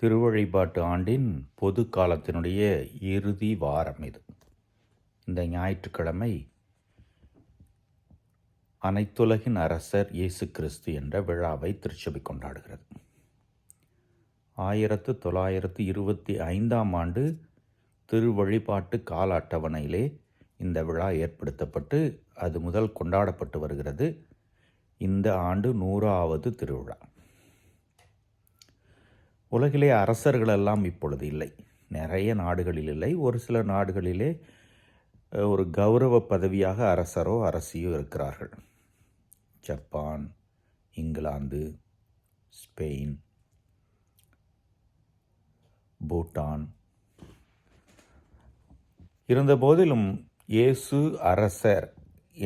திருவழிபாட்டு ஆண்டின் பொது காலத்தினுடைய இறுதி வாரம் இது. இந்த ஞாயிற்றுக்கிழமை அனைத்துலகின் அரசர் இயேசு கிறிஸ்து என்ற விழாவை திருச்சபை கொண்டாடுகிறது. 1925 ஆண்டு திருவழிபாட்டு கால அட்டவணையிலே இந்த விழா ஏற்படுத்தப்பட்டு அது முதல் கொண்டாடப்பட்டு வருகிறது. இந்த ஆண்டு 100வது திருவிழா. உலகிலே அரசர்களெல்லாம் இப்பொழுது இல்லை, நிறைய நாடுகளில் இல்லை. ஒரு சில நாடுகளிலே ஒரு கௌரவ பதவியாக அரசரோ அரசியோ இருக்கிறார்கள். Japan, England, Spain, Bhutan. இருந்தபோதிலும் இயேசு அரசர்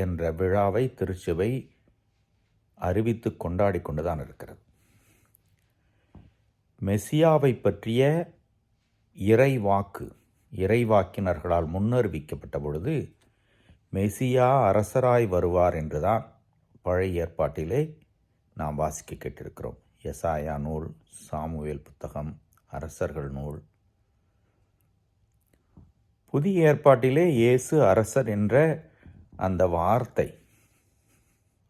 என்ற விழாவை திருச்சபை அறிவித்து கொண்டாடி கொண்டுதான் இருக்கிறது. மெசியாவை பற்றிய இறைவாக்கினர்களால் முன்னறிவிக்கப்பட்ட பொழுது மெசியா அரசராய் வருவார் என்றுதான் பழைய ஏற்பாட்டிலே நாம் வாசிக்க கேட்டிருக்கிறோம். எசாயா நூல், சாமுவேல் புத்தகம், அரசர்கள் நூல். புதிய ஏற்பாட்டிலே இயேசு அரசர் என்ற அந்த வார்த்தை,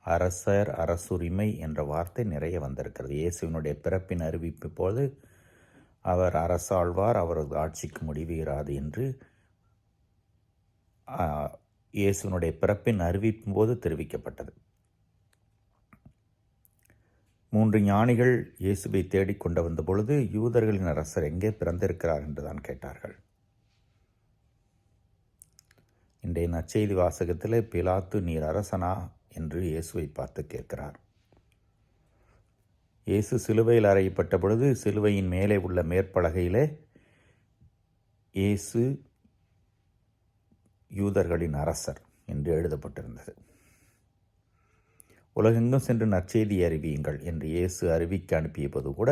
அரசர், அரசுரிமை என்ற வார்த்தை நிறைய வந்திருக்கிறது. இயேசுவினுடைய பிறப்பின் அறிவிப்பு போது அவர் அரசாழ்வார், அவரது ஆட்சிக்கு முடிவு இராது என்று இயேசுவினுடைய பிறப்பின் அறிவிப்பும் போது தெரிவிக்கப்பட்டது. 3 ஞானிகள் இயேசுவை தேடிக்கொண்டு வந்த பொழுது யூதர்களின் அரசர் எங்கே பிறந்திருக்கிறார் என்றுதான் கேட்டார்கள். இன்றைய நற்செய்தி வாசகத்தில் பிலாத்து, நீர் அரசனா என்று இயேசுவை பார்த்து கேட்கிறார். இயேசு சிலுவையில் அறையப்பட்ட பொழுது சிலுவையின் மேலே உள்ள மேற்பலகையிலே இயேசு யூதர்களின் அரசர் என்று எழுதப்பட்டிருந்தது. உலகெங்கும் சென்று நற்செய்தி அறிவியுங்கள் என்று இயேசு அறிவிக்க அனுப்பிய போது கூட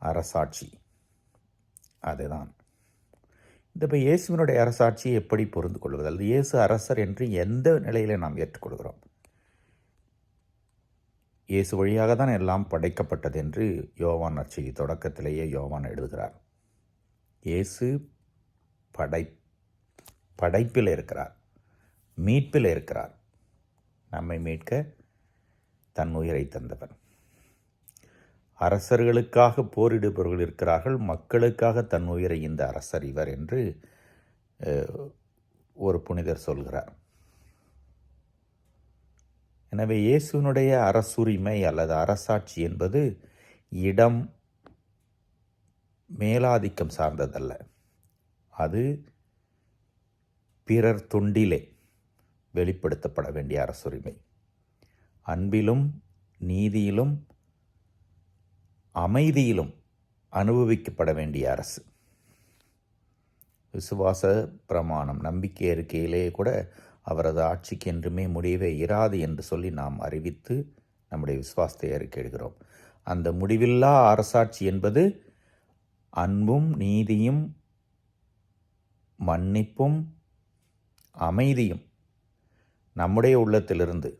அரசாட்சி அதுதான். இந்த இயேசுவினுடைய அரசாட்சியை எப்படி புரிந்து கொள்வது? அல்லது இயேசு அரசர் என்று எந்த நிலையில் நாம் ஏற்றுக்கொள்கிறோம்? இயேசு வழியாக தான் எல்லாம் படைக்கப்பட்டது என்று யோவான் நற்செய்தி தொடக்கத்திலேயே யோவான் எழுதுகிறார். இயேசு படைப்பில் இருக்கிறார், மீட்பில் இருக்கிறார். நம்மை மீட்க தன் உயிரை தந்தவர். அரசர்களுக்காக போரிடுபவர்கள் இருக்கிறார்கள், மக்களுக்காக தன் உயிரை இந்த அரசர் இவர் என்று ஒரு புனிதர் சொல்கிறார். எனவே இயேசுவினுடைய அரசுரிமை அல்லது அரசாட்சி என்பது இடம் மேலாதிக்கம் சார்ந்ததல்ல. அது பிறர் தொண்டிலே வெளிப்படுத்தப்பட வேண்டிய அரசுரிமை. அன்பிலும் நீதியிலும் அமைதியிலும் அனுபவிக்கப்பட வேண்டிய அரசு. விசுவாச பிரமாணம், நம்பிக்கை அறிக்கையிலே கூட அவரது ஆட்சிக்கு என்றுமே முடிவே இராது என்று சொல்லி நாம் அறிவித்து நம்முடைய விசுவாசத்தை அறிக்கையிடுகிறோம். அந்த முடிவில்லா அரசாட்சி என்பது அன்பும் நீதியும் மன்னிப்பும் அமைதியும் நம்முடைய உள்ளத்திலிருந்து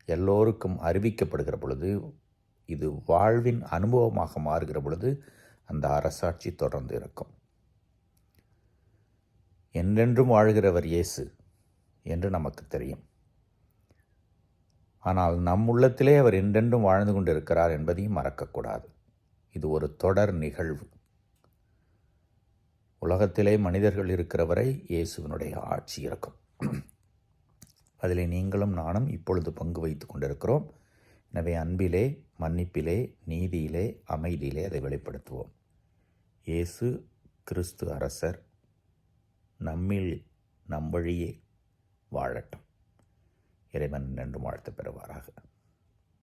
எல்லோருக்கும் அறிவிக்கப்படுகிற பொழுது, இது வாழ்வின் அனுபவமாக மாறுகிற பொழுது அந்த அரசாட்சி தொடர்ந்து இருக்கும். என்றென்றும் வாழ்கிறவர் இயேசு என்று நமக்கு தெரியும். ஆனால் நம் உள்ளத்திலே அவர் என்றென்றும் வாழ்ந்து கொண்டிருக்கிறார் என்பதையும் மறக்கக்கூடாது. இது ஒரு தொடர் நிகழ்வு. உலகத்திலே மனிதர்கள் இருக்கிறவரை இயேசுவினுடைய ஆட்சி இருக்கும். அதிலே நீங்களும் நானும் இப்பொழுது பங்கு வைத்து கொண்டிருக்கிறோம். எனவே அன்பிலே, மன்னிப்பிலே, நீதியிலே, அமைதியிலே அதை வெளிப்படுத்துவோம். இயேசு கிறிஸ்து அரசர் நம்மில் நம் வழியே வாழட்டும். இறைவன் என்றும் வாழ்த்து பெறுவாராக.